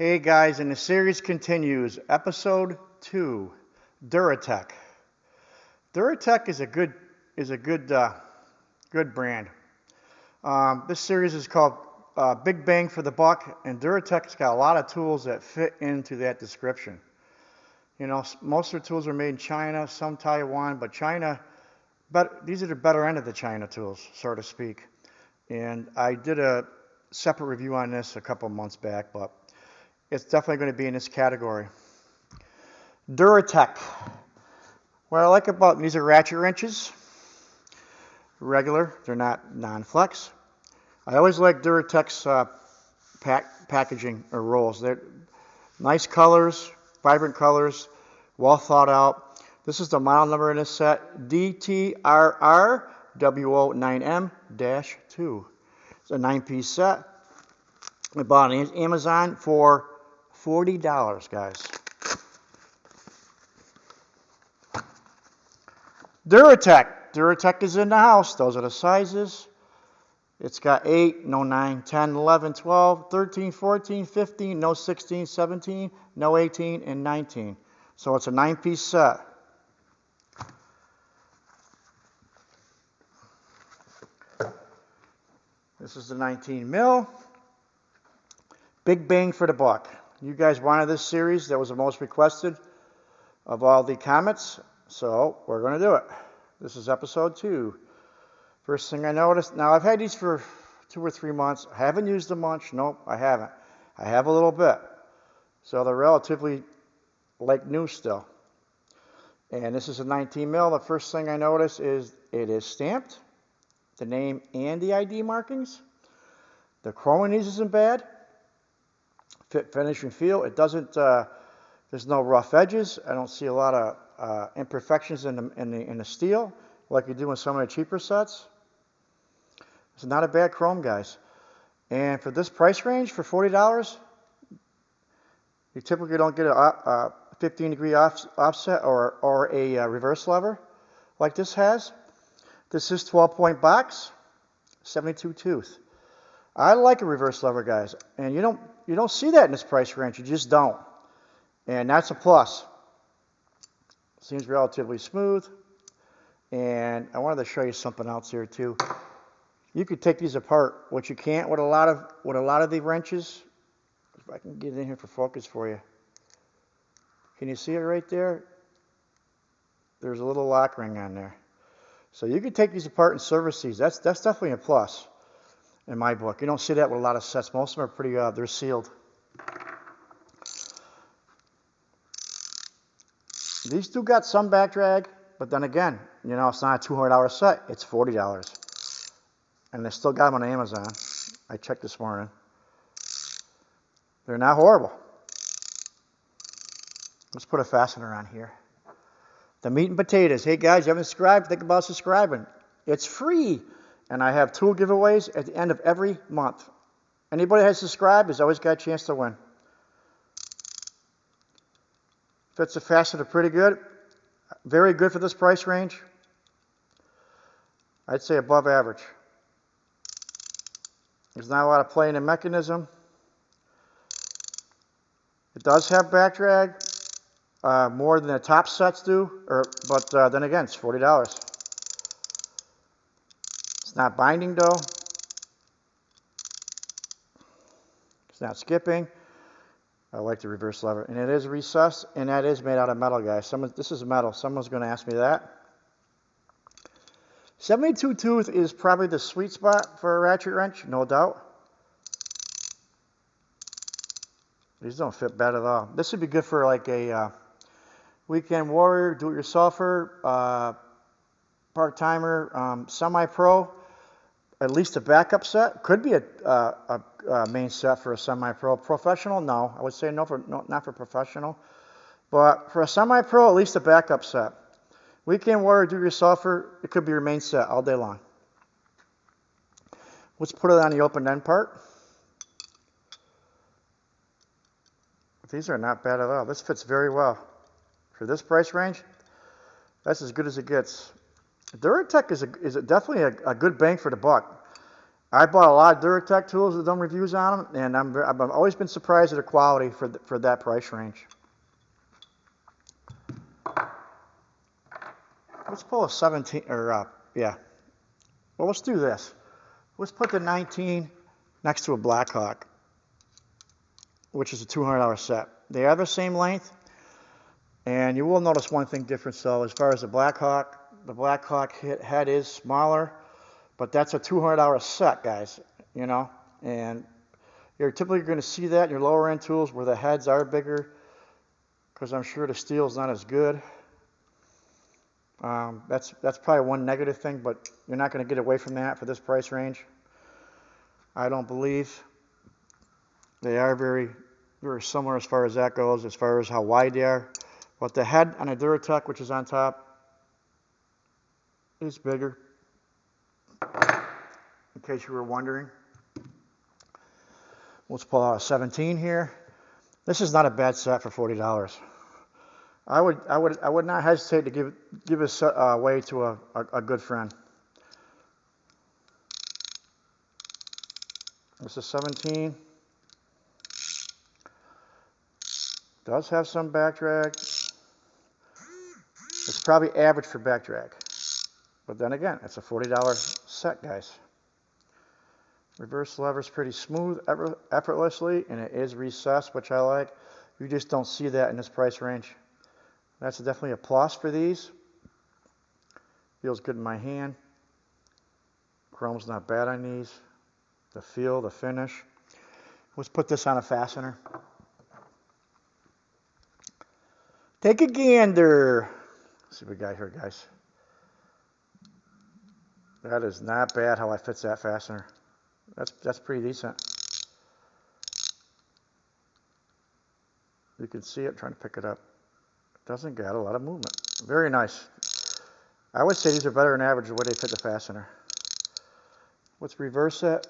Hey guys, and the series continues. Episode 2, Duratech. Duratech is a good brand. This series is called Big Bang for the Buck, and Duratech's got a lot of tools that fit into that description. You know, most of their tools are made in China, some Taiwan, but these are the better end of the China tools, so to speak. And I did a separate review on this a couple months back, but it's definitely going to be in this category. Duratech. What I like about these are ratchet wrenches. Regular, they're not non-flex. I always like Duratech's packaging or rolls. They're nice colors, vibrant colors, well thought out. This is the model number in this set, DTRRW09M-2. It's a 9-piece set. I bought it on Amazon for $40, guys. Duratech. Duratech is in the house. Those are the sizes. It's got 8, no 9, 10, 11, 12, 13, 14, 15, no 16, 17, no 18, and 19. So it's a 9-piece set. This is the 19 mil. Big bang for the buck. You guys wanted this series. That was the most requested of all the comments. So we're going to do it. This is episode 2. First thing I noticed. Now I've had these for 2 or 3 months. I haven't used them much. Nope, I haven't. I have a little bit. So they're relatively like new still. And this is a 19 mil. The first thing I notice is it is stamped. The name and the ID markings. The chrome in these isn't bad. Fit, finish, and feel. It doesn't. There's no rough edges. I don't see a lot of imperfections in the steel like you do in some of the cheaper sets. It's not a bad chrome, guys. And for this price range, for $40, you typically don't get a 15-degree offset or a reverse lever like this has. This is 12-point box, 72 tooth. I like a reverse lever, guys, and you don't see that in this price range. You just don't, and that's a plus. Seems relatively smooth, and I wanted to show you something else here too. You could take these apart, which you can't with a lot of the wrenches. If I can get in here for focus for you, can you see it right there? There's a little lock ring on there, so you could take these apart and service these. That's definitely a plus. In my book, you don't see that with a lot of sets. Most of them are pretty, they're sealed. These do got some back drag, but then again, you know, it's not a $200 set. It's $40. And they still got them on Amazon. I checked this morning. They're not horrible. Let's put a fastener on here. The meat and potatoes. Hey guys, you haven't subscribed? Think about subscribing. It's free. And I have tool giveaways at the end of every month. Anybody that has subscribed has always got a chance to win. Fits the fastener pretty good. Very good for this price range. I'd say above average. There's not a lot of play in the mechanism. It does have back drag, more than the top sets do, but then again, it's $40. It's not binding though. It's not skipping. I like the reverse lever. And it is recessed, and that is made out of metal, guys. This is metal. Someone's going to ask me that. 72 tooth is probably the sweet spot for a ratchet wrench, no doubt. These don't fit bad at all. This would be good for like a weekend warrior, do-it-yourselfer, part-timer, semi-pro. At least a backup set. Could be a main set for a semi-pro. Professional, no. I would say not for professional. But for a semi-pro, at least a backup set. Weekend warrior, do-it-yourselfer, it could be your main set all day long. Let's put it on the open end part. These are not bad at all. This fits very well. For this price range, that's as good as it gets. Duratech is definitely a good bang for the buck. I bought a lot of Duratech tools and done reviews on them, and I've always been surprised at the quality for that price range. Let's pull a 17, or yeah. Well, let's do this. Let's put the 19 next to a Blackhawk, which is a $200 set. They are the same length, and you will notice one thing different. So as far as the Blackhawk head is smaller, but that's a $200 set, guys. You know, and you're typically going to see that in your lower end tools where the heads are bigger, because I'm sure the steel's not as good. That's probably one negative thing, but you're not going to get away from that for this price range. I don't believe. They are very, very similar as far as that goes, as far as how wide they are. But the head on a Duratech, which is on top, is bigger, in case you were wondering. Let's pull out a 17 here. This is not a bad set for $40. I would not hesitate to give this away to a good friend. This is 17. Does have some back drag. It's probably average for back drag. But then again, it's a $40 set, guys. Reverse lever is pretty smooth, effortlessly, and it is recessed, which I like. You just don't see that in this price range. That's definitely a plus for these. Feels good in my hand. Chrome's not bad on these. The feel, the finish. Let's put this on a fastener. Take a gander. Let's see what we got here, guys. That is not bad how I fits that fastener. That's pretty decent. You can see it, trying to pick it up. It doesn't get a lot of movement. Very nice. I would say these are better than average the way they fit the fastener. Let's reverse it.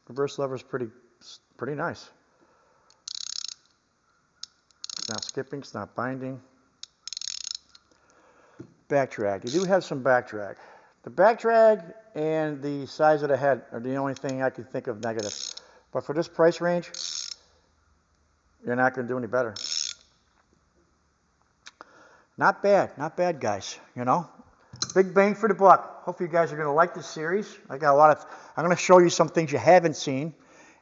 Reverse lever is pretty nice. It's not skipping, it's not binding. Back drag. You do have some back drag. The back drag and the size of the head are the only thing I can think of negative. But for this price range, you're not going to do any better. Not bad, guys. You know, big bang for the buck. Hopefully you guys are going to like this series. I'm going to show you some things you haven't seen.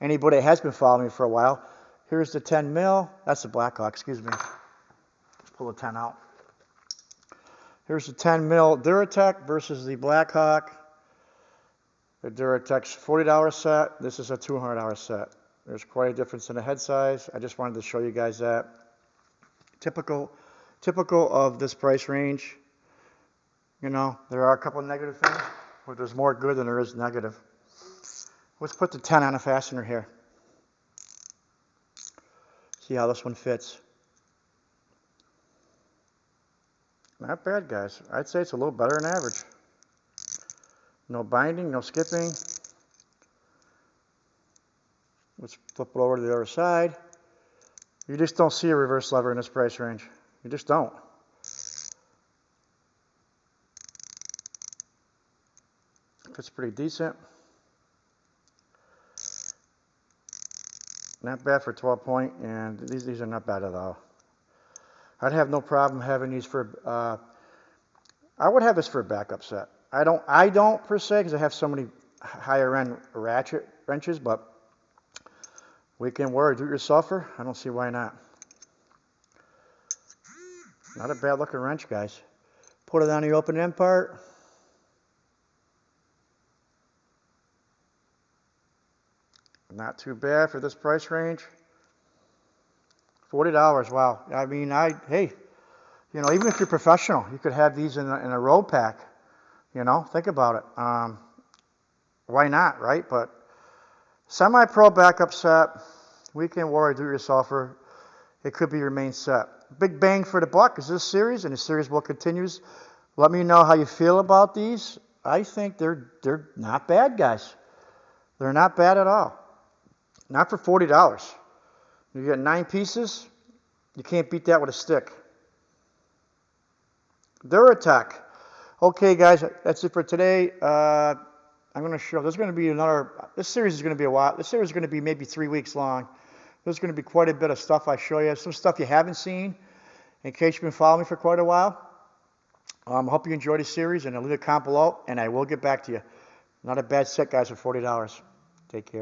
Anybody that has been following me for a while. Here's the 10 mil. That's the Blackhawk, excuse me. Let's pull the 10 out. Here's the 10 mil Duratech versus the Blackhawk. The Duratech's $40 set. This is a $200 set. There's quite a difference in the head size. I just wanted to show you guys that. Typical of this price range. You know, there are a couple of negative things, but there's more good than there is negative. Let's put the 10 on a fastener here. See how this one fits. Not bad, guys. I'd say it's a little better than average. No binding, no skipping. Let's flip it over to the other side. You just don't see a reverse lever in this price range. You just don't. It's pretty decent. Not bad for 12 point, and these are not bad at all. I'd have no problem having these for, I would have this for a backup set. I don't per se, because I have so many higher end ratchet wrenches, but weekend wear, do-it-yourselfer, I don't see why not. Not a bad looking wrench, guys. Put it on the open end part. Not too bad for this price range. $40, wow. I mean, hey, you know, even if you're professional, you could have these in a road pack. You know, think about it. Why not, right? But semi-pro backup set, weekend warrior do-it-yourselfer, it could be your main set. Big bang for the buck is this series, and the series will continue. Let me know how you feel about these. I think they're not bad, guys. They're not bad at all. Not for $40. You get 9 pieces. You can't beat that with a stick. Duratech. Okay, guys, that's it for today. I'm going to show, there's going to be this series is going to be a while. This series is going to be maybe 3 weeks long. There's going to be quite a bit of stuff I show you. Some stuff you haven't seen, in case you've been following me for quite a while. I hope you enjoyed the series, and I'll leave a comment below, and I will get back to you. Not a bad set, guys, for $40. Take care.